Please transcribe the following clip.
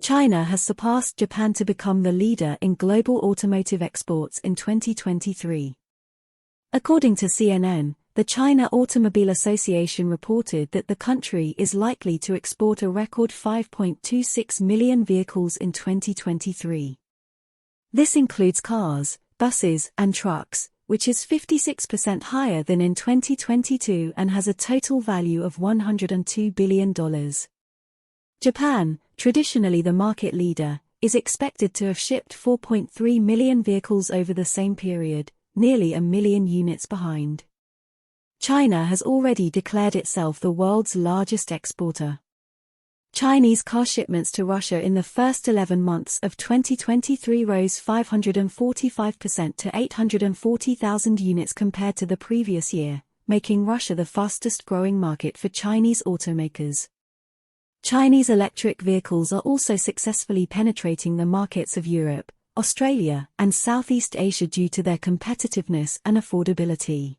China has surpassed Japan to become the leader in global automotive exports in 2023. According to CNN, the China Automobile Association reported that the country is likely to export a record 5.26 million vehicles in 2023. This includes cars, buses, and trucks, which is 56% higher than in 2022 and has a total value of $102 billion. Japan, traditionally the market leader, is expected to have shipped 4.3 million vehicles over the same period, nearly a million units behind. China has already declared itself the world's largest exporter. Chinese car shipments to Russia in the first 11 months of 2023 rose 545% to 840,000 units compared to the previous year, making Russia the fastest-growing market for Chinese automakers. Chinese electric vehicles are also successfully penetrating the markets of Europe, Australia, and Southeast Asia due to their competitiveness and affordability.